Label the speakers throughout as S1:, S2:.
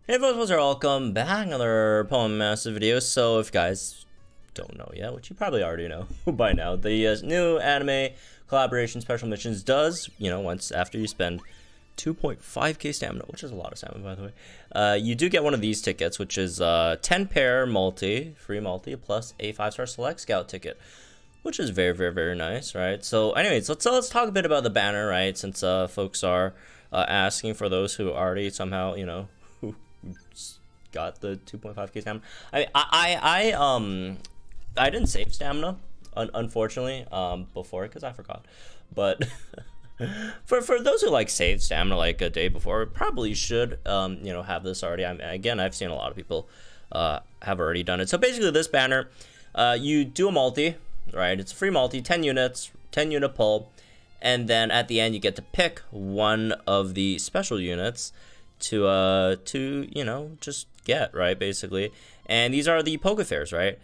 S1: Hey folks, welcome back, another Poem Massive video. So if you guys don't know yet, which you probably already know by now, the new anime collaboration special missions does, once after you spend 2.5k stamina, which is a lot of stamina by the way, you do get one of these tickets, which is 10 pair free multi, plus a 5-star select scout ticket, which is very nice, right? So anyways, let's talk a bit about the banner, right? Since folks are asking, for those who already somehow, who got the 2.5k stamina. I didn't save stamina, unfortunately, before, because I forgot. But for those who like save stamina like a day before, probably should have this already. Again, I've seen a lot of people have already done it. So basically, this banner, you do a multi, right? It's a free multi, 10 units, 10 unit pull, and then at the end you get to pick one of the special units to just get, right, basically. And these are the Pokefairs, right?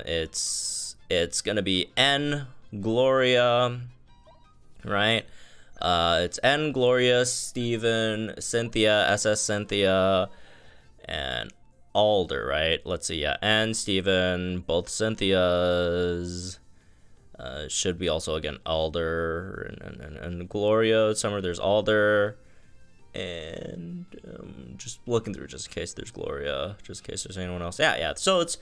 S1: It's gonna be N, Gloria, right? It's N, Gloria, Steven, Cynthia, SS Cynthia, and Alder, right? Let's see, yeah, N, Steven, both Cynthias. Should be also, again, Alder and Gloria. Somewhere there's Alder. And just looking through just in case there's Gloria, just in case there's anyone else. Yeah. So it's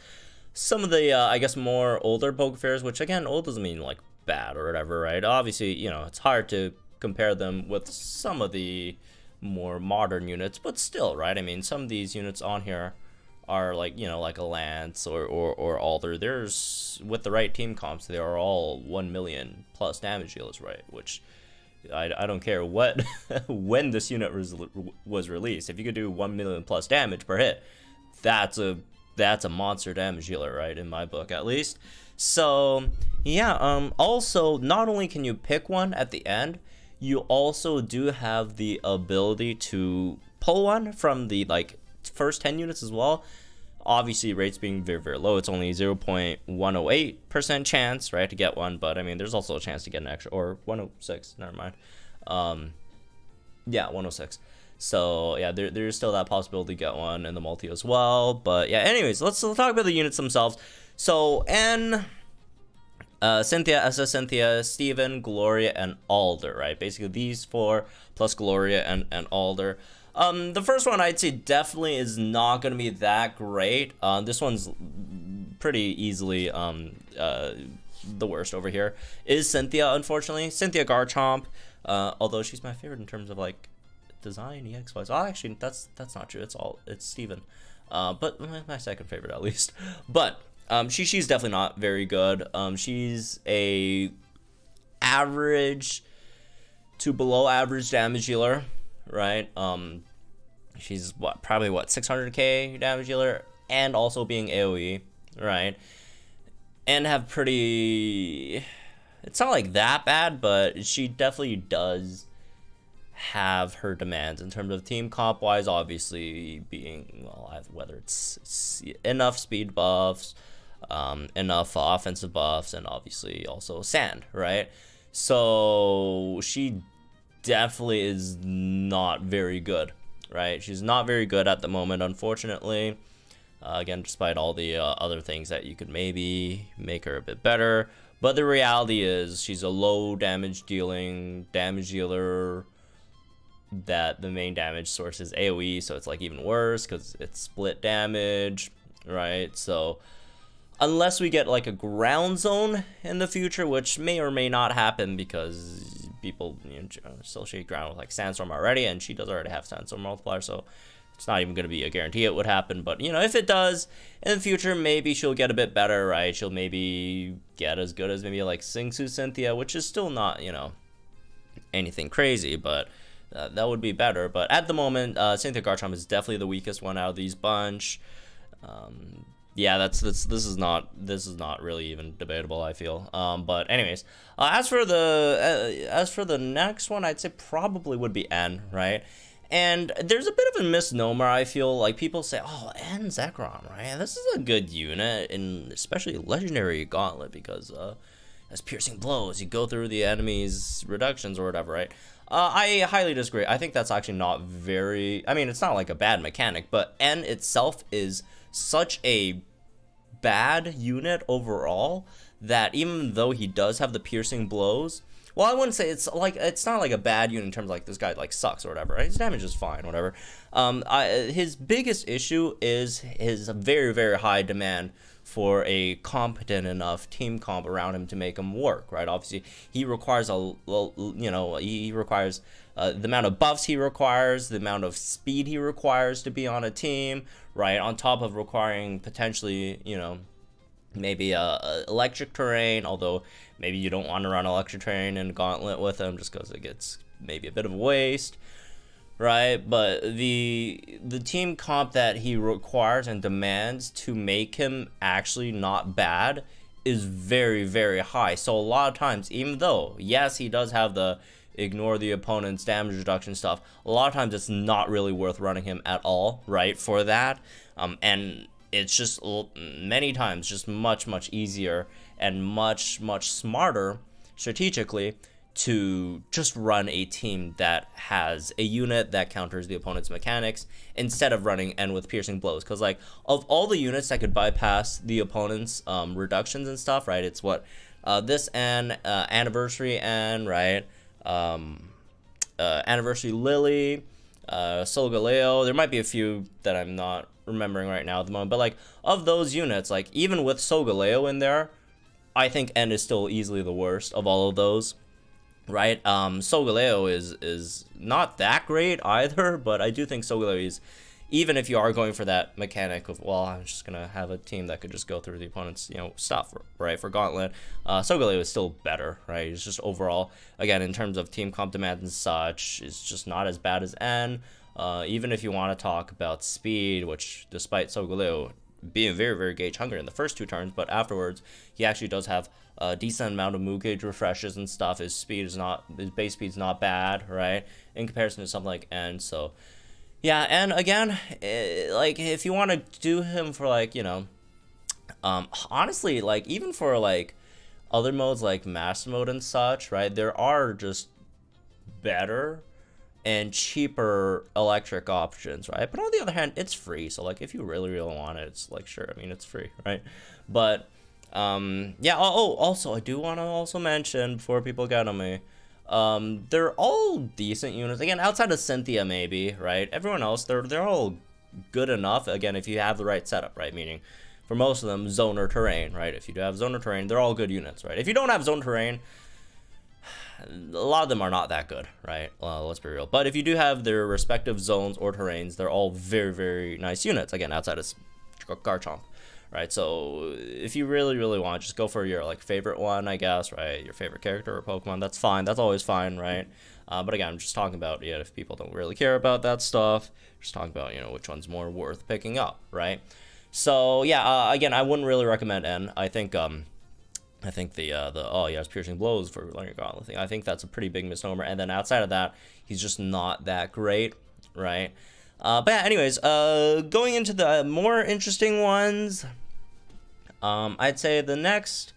S1: some of the, I guess, more older Pokefairs, which, again, old doesn't mean, like, bad or whatever, right? Obviously, it's hard to compare them with some of the more modern units, but still, right? I mean, some of these units on here are, like, like a Lance or Alder. There's, with the right team comps, they are all 1 million plus damage dealers, right? Which I don't care what when this unit was released. If you could do 1 million plus damage per hit, that's a monster damage dealer, right? In my book, at least. So yeah. Also, not only can you pick one at the end, you also do have the ability to pull one from the first 10 units as well. Obviously, rates being very low, it's only 0.108% chance, right, to get one. But I mean, there's also a chance to get an extra, or 106. Never mind. Yeah, 106. So yeah, there's still that possibility to get one in the multi as well. But yeah, anyways, let's talk about the units themselves. So N, Cynthia, SS Cynthia, Steven, Gloria, and Alder, right? Basically these four plus Gloria and Alder. The first one I'd say definitely is not going to be that great. This one's pretty easily the worst over here is Cynthia, unfortunately. Cynthia Garchomp, although she's my favorite in terms of like design, EX wise. Oh, actually, that's not true. It's Steven. But my second favorite at least. But she's definitely not very good. She's a average to below average damage dealer, right? She's probably 600k damage dealer, and also being AoE, right? And have pretty, it's not like that bad, but she definitely does have her demands in terms of team comp wise, obviously being, well, whether it's enough speed buffs, enough offensive buffs, and obviously also sand, right? So she definitely is not very good, right? She's not very good at the moment, unfortunately. Again, despite all the other things that you could maybe make her a bit better, but the reality is she's a low damage dealer that the main damage source is AoE, so it's like even worse because it's split damage, right? So unless we get like a ground zone in the future, which may or may not happen because people associate ground with like sandstorm already, and she does already have sandstorm multiplier, so it's not even going to be a guarantee it would happen. But if it does in the future, maybe she'll get a bit better, right? She'll maybe get as good as maybe like Singsu Cynthia, which is still not anything crazy, but that would be better. But at the moment, Cynthia Garchomp is definitely the weakest one out of these bunch. Yeah, this is not really even debatable, I feel. But anyways, as for the next one, I'd say probably would be N, right? And there's a bit of a misnomer, I feel. Like, people say, oh, N Zekrom, right? This is a good unit, and especially Legendary Gauntlet, because as piercing blows, you go through the enemy's reductions or whatever, right? I highly disagree. I think that's actually not very... I mean, it's not like a bad mechanic, but N itself is such a bad unit overall that even though he does have the piercing blows... Well, I wouldn't say it's not like a bad unit in terms of like this guy like sucks or whatever, right? His damage is fine, whatever. His biggest issue is his very, very high demand for a competent enough team comp around him to make him work, right? Obviously, he requires he requires the amount of buffs he requires, the amount of speed he requires to be on a team, right? On top of requiring potentially, maybe electric terrain, although maybe you don't want to run electric terrain in Gauntlet with him just because it gets maybe a bit of a waste, right? But the team comp that he requires and demands to make him actually not bad is very, very high. So a lot of times, even though, yes, he does have the ignore the opponent's damage reduction stuff, a lot of times it's not really worth running him at all, right, for that. And it's just many times just much easier and much smarter strategically to just run a team that has a unit that counters the opponent's mechanics instead of running N with piercing blows. Because like of all the units that could bypass the opponent's reductions and stuff, right, it's what this N, Anniversary N, right, Anniversary Lily, Solgaleo. There might be a few that I'm not remembering right now at the moment, but like of those units, like even with Solgaleo in there, I think N is still easily the worst of all of those, right? Solgaleo is not that great either, but I do think Solgaleo is, even if you are going for that mechanic of, well, I'm just gonna have a team that could just go through the opponent's stuff, right, for Gauntlet, Solgaleo is still better, right? It's just overall, again, in terms of team comp demand and such, it's just not as bad as N. Even if you want to talk about speed, which despite Solgaleo being very, very gauge hungry in the first 2 turns, but afterwards he actually does have a decent amount of move gauge refreshes and stuff. His base speed's not bad, right, in comparison to something like N. So yeah, and again, like if you want to do him for like honestly, like even for like other modes like Master Mode and such, right, there are just better and cheaper electric options, right? But on the other hand, it's free, so like if you really want it, it's like, sure, I mean, it's free, right? But yeah, also I do want to also mention before people get on me, they're all decent units, again, outside of Cynthia maybe, right? Everyone else, they're all good enough, again, if you have the right setup, right? Meaning for most of them, zone or terrain, right? If you do have zone or terrain, they're all good units, right? If you don't have zone terrain, a lot of them are not that good, right? Let's be real. But if you do have their respective zones or terrains, they're all very, very nice units, again, outside of Garchomp, right? So if you really want, just go for your like favorite one, I guess, right? Your favorite character or Pokemon, that's fine. That's always fine, right? But again, I'm just talking about, if people don't really care about that stuff, just talking about, which one's more worth picking up, right? So yeah, again, I wouldn't really recommend N. I think the oh yeah, it's piercing blows for learning Gauntlet thing, I think that's a pretty big misnomer. And then outside of that, he's just not that great, right? But yeah, anyways, going into the more interesting ones, I'd say the next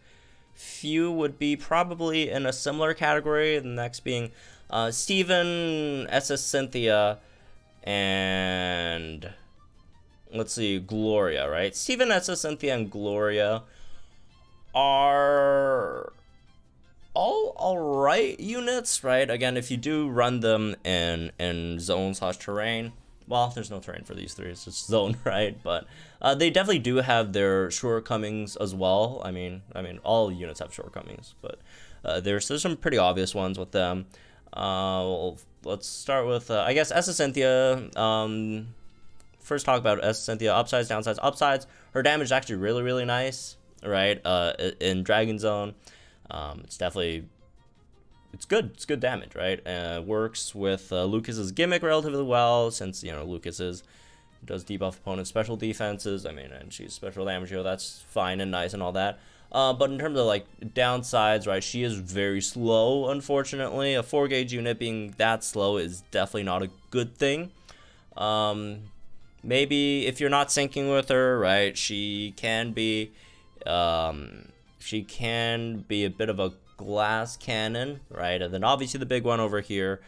S1: few would be probably in a similar category. The next being Steven, SS Cynthia, and let's see, Gloria, right? Steven, SS Cynthia, and Gloria are all alright units, right? Again, if you do run them in zone/terrain, well, there's no terrain for these 3, it's just zone, right? But they definitely do have their shortcomings as well. I mean, all units have shortcomings, but there's some pretty obvious ones with them. Well, let's start with I guess SS Cynthia. First talk about SS Cynthia, upsides, downsides. Upsides, her damage is actually really nice, right? In Dragon Zone, it's definitely, it's good damage, right? Works with Lucas's gimmick relatively well, since Lucas does debuff opponents' special defenses. I mean, and she's special damage, that's fine and nice and all that. But in terms of like downsides, right, she is very slow, unfortunately. A 4-gauge unit being that slow is definitely not a good thing. Maybe if you're not syncing with her, right, she can be a bit of a glass cannon, right? And then obviously the big one over here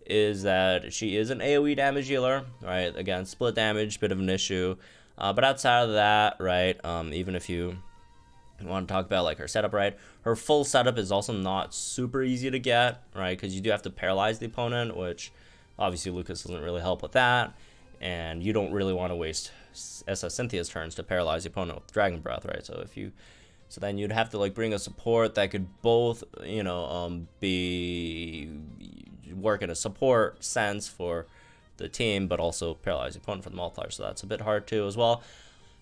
S1: is that she is an AoE damage healer, right? Again, split damage, bit of an issue. But outside of that, right, even if you want to talk about like her setup, right, her full setup is also not super easy to get, right, because you do have to paralyze the opponent, which obviously Lucas doesn't really help with that, and you don't really want to waste SS Cynthia's turns to paralyze the opponent with Dragon Breath, right? So then you'd have to like bring a support that could both, you know, work in a support sense for the team, but also paralyze the opponent for the multiplier. So that's a bit hard too as well.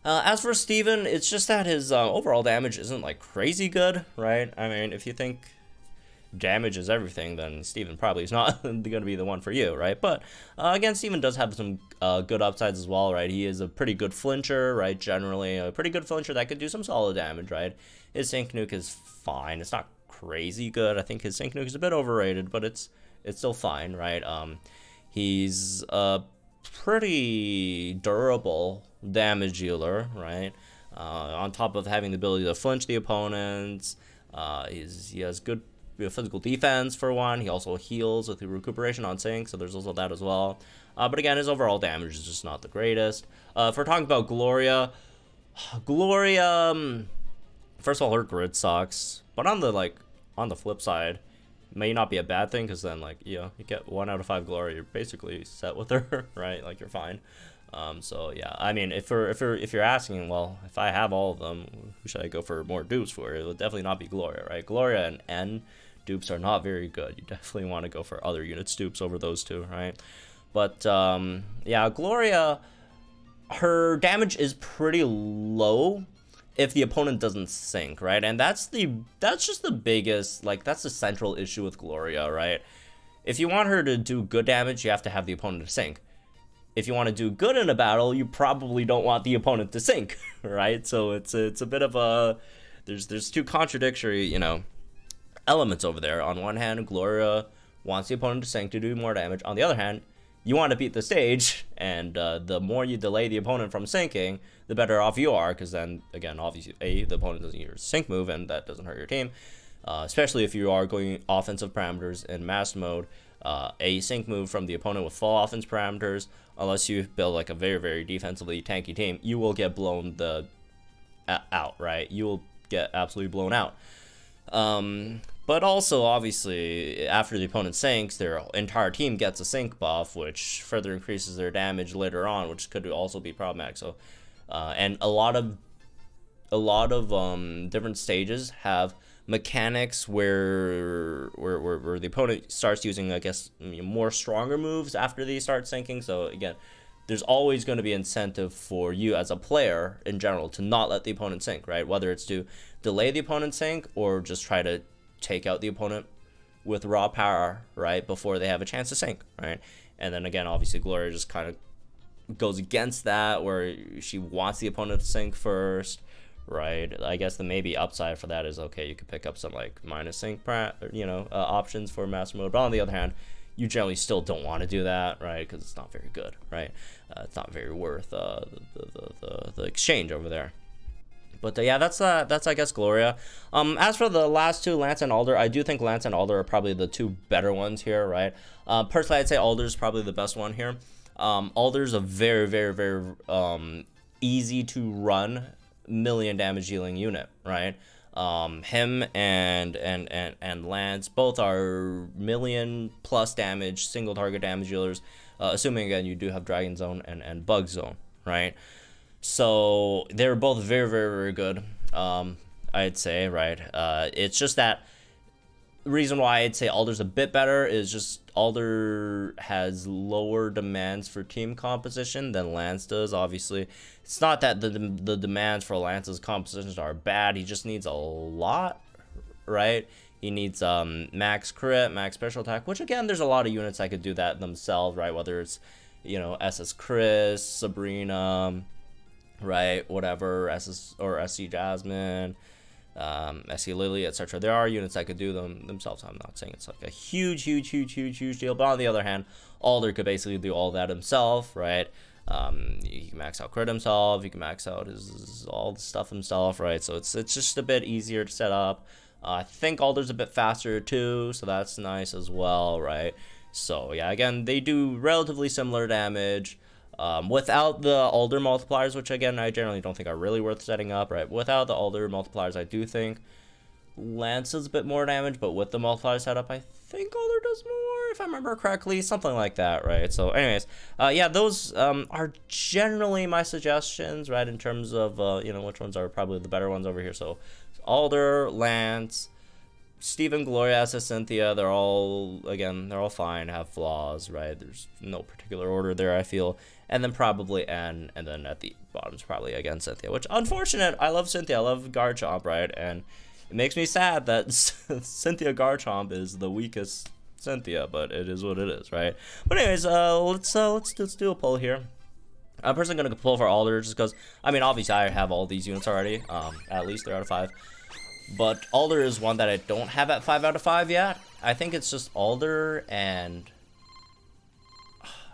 S1: As for Steven, it's just that his overall damage isn't like crazy good, right? I mean, if you think damage is everything, then Steven probably is not going to be the one for you, right? But again, Steven does have some good upsides as well, right? He is a pretty good flincher, right? Generally, a pretty good flincher that could do some solid damage, right? His Sync Nuke is fine. It's not crazy good. I think his Sync Nuke is a bit overrated, but it's still fine, right? He's a pretty durable damage dealer, right? On top of having the ability to flinch the opponents, he has good physical defense for one. He also heals with the recuperation on sync, so there's also that as well. But again, his overall damage is just not the greatest. If we're talking about Gloria, first of all, her grid sucks, but on the flip side, may not be a bad thing, because then, like, you know, you get 1 out of 5 Gloria, you're basically set with her, right? Like, you're fine. So yeah, I mean, if you're asking, well, if I have all of them, who should I go for more dupes for? It would definitely not be Gloria, right? Gloria and N dupes are not very good. You definitely want to go for other units dupes over those two, right? But yeah, Gloria, her damage is pretty low if the opponent doesn't sync, right? And that's just the biggest, like, that's the central issue with Gloria, right? If you want her to do good damage, you have to have the opponent sync. If you want to do good in a battle, you probably don't want the opponent to sync, right? So it's a bit of a, there's two contradictory, you know, elements over there. On one hand, Gloria wants the opponent to sync to do more damage. On the other hand, you want to beat the stage, and the more you delay the opponent from syncing, the better off you are, because then, again, obviously, the opponent doesn't use your sync move, and that doesn't hurt your team, especially if you are going offensive parameters in mass mode. A sync move from the opponent with full offense parameters, unless you build like a very, very defensively tanky team, you will get blown out, right? You will get absolutely blown out. But also, obviously, after the opponent syncs, their entire team gets a sync buff, which further increases their damage later on, which could also be problematic. So, and a lot of different stages have mechanics where the opponent starts using, I guess, more stronger moves after they start syncing. So again, there's always going to be incentive for you as a player in general to not let the opponent sync, right? Whether it's to delay the opponent sync or just try to take out the opponent with raw power, right, before they have a chance to sync, right? And then again, obviously, Gloria just kind of goes against that, where she wants the opponent to sync first, right? I guess the maybe upside for that is, okay, you could pick up some like minus sync, options for master mode, but on the other hand, you generally still don't want to do that, right? Because it's not very good, right? It's not very worth the exchange over there. But yeah, that's I guess Gloria. As for the last two, Lance and Alder, I do think Lance and Alder are probably the two better ones here, right? Personally, I'd say Alder's probably the best one here. Alder's a very, very, very easy to run million damage dealing unit, right? Him and Lance both are million plus damage single target damage dealers, assuming again you do have Dragon Zone and Bug Zone, right? So they're both very, very, very good, I'd say, right? It's just that the reason why I'd say Alder's a bit better is just Alder has lower demands for team composition than Lance does. Obviously, it's not that the demands for Lance's compositions are bad. He just needs a lot, right? He needs max crit, max special attack, which again, there's a lot of units that could do that themselves, right? Whether it's, you know, SS Chris, Sabrina, right, whatever, SS or SC Jasmine, SC Lily, etc. There are units that could do them themselves. I'm not saying it's like a huge deal, but on the other hand, Alder could basically do all that himself, right? He can max out crit himself, he can max out his all the stuff himself, right? So it's just a bit easier to set up. I think Alder's a bit faster too, so that's nice as well, right? So yeah, again, they do relatively similar damage. Without the Alder multipliers, which again, I generally don't think are really worth setting up, right? Without the Alder multipliers, I do think Lance does a bit more damage, but with the multiplier setup, I think Alder does more, if I remember correctly, something like that, right? So anyways, yeah, those are generally my suggestions, right, in terms of, you know, which ones are probably the better ones over here. So Alder, Lance, Steven, Gloria, as Cynthia, they're all, again, they're all fine, have flaws, right? There's no particular order there, I feel. And then probably N, and then at the bottom is probably, again, Cynthia, which, unfortunate, I love Cynthia, I love Garchomp, right? And it makes me sad that Cynthia Garchomp is the weakest Cynthia, but it is what it is, right? But anyways, let's do a poll here. I'm personally gonna pull for Alder just because, I mean, obviously I have all these units already, at least 3 out of 5. But Alder is one that I don't have at 5 out of 5 yet. I think it's just Alder and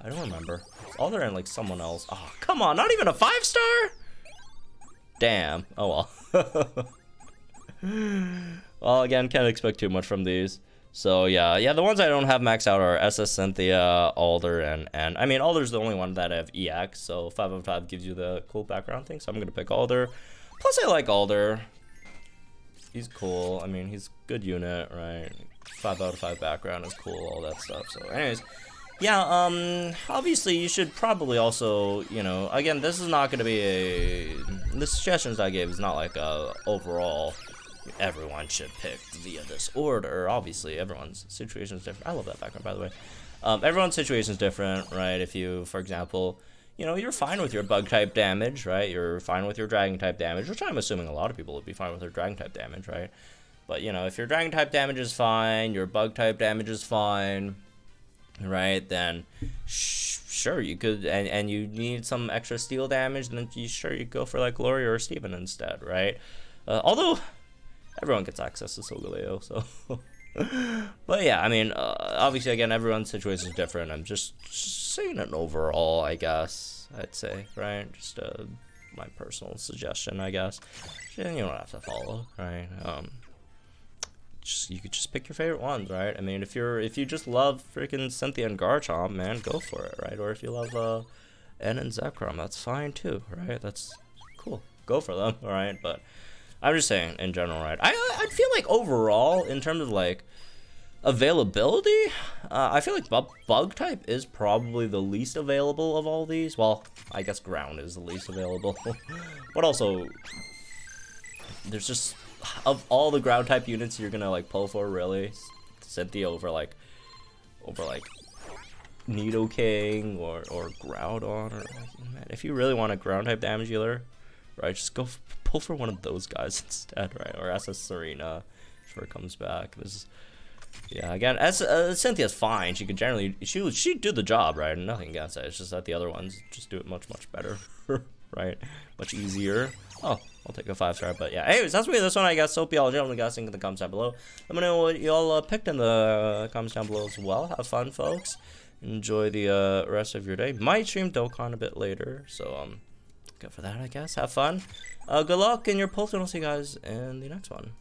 S1: I don't remember. It's Alder and like someone else. Oh, come on, not even a 5-star? Damn. Oh well. Well, again, can't expect too much from these. So yeah, the ones I don't have maxed out are SS Cynthia, Alder, and I mean, Alder's the only one that I have EX, so 5 out of 5 gives you the cool background thing, so I'm gonna pick Alder. Plus, I like Alder. He's cool. I mean, he's good unit, right? 5 out of 5 background is cool, all that stuff. So anyways, yeah, obviously you should probably also, you know, again, this is not gonna be the suggestions I gave is not like a overall everyone should pick via this order. Obviously, everyone's situation is different. I love that background, by the way. Everyone's situation is different, right? If you, for example, you know, you're fine with your bug type damage, right? You're fine with your dragon type damage, which I'm assuming a lot of people would be fine with their dragon type damage, right? But, you know, if your dragon type damage is fine, your bug type damage is fine, right? Then, sure, you could, and you need some extra steel damage, then you go for like Gloria or Steven instead, right? Although everyone gets access to Solgaleo, so. But yeah, I mean, obviously, again, everyone's situation is different. I'm just saying it overall, I guess, I'd say, right? Just my personal suggestion, I guess. And you don't have to follow, right? You could just pick your favorite ones, right? I mean, if you just love freaking Cynthia and Garchomp, man, go for it, right? Or if you love N and Zekrom, that's fine too, right? That's cool. Go for them, all right? But I'm just saying, in general, right? I feel like overall, in terms of like availability, I feel like bug type is probably the least available of all these. Well, I guess ground is the least available, but also there's just, of all the ground type units you're gonna like pull for, really, Cynthia over like Nidoking or Groudon, or man, if you really want a ground type damage healer, right, just go pull for one of those guys instead, right? Or SS Serena, before it comes back. This is, yeah, again, as Cynthia's fine. She could generally, she'd do the job, right? Nothing against it. It's just that the other ones just do it much better, right? Much easier. Oh, I'll take a 5-star, but yeah. Anyways, that's me this one, I guess. Hope y'all gentlemen guys think in the comments down below. Let me know what y'all picked in the comments down below as well. Have fun, folks. Enjoy the rest of your day. Might stream Dokkan a bit later, so good for that, I guess. Have fun. Good luck in your post, and I'll see you guys in the next one.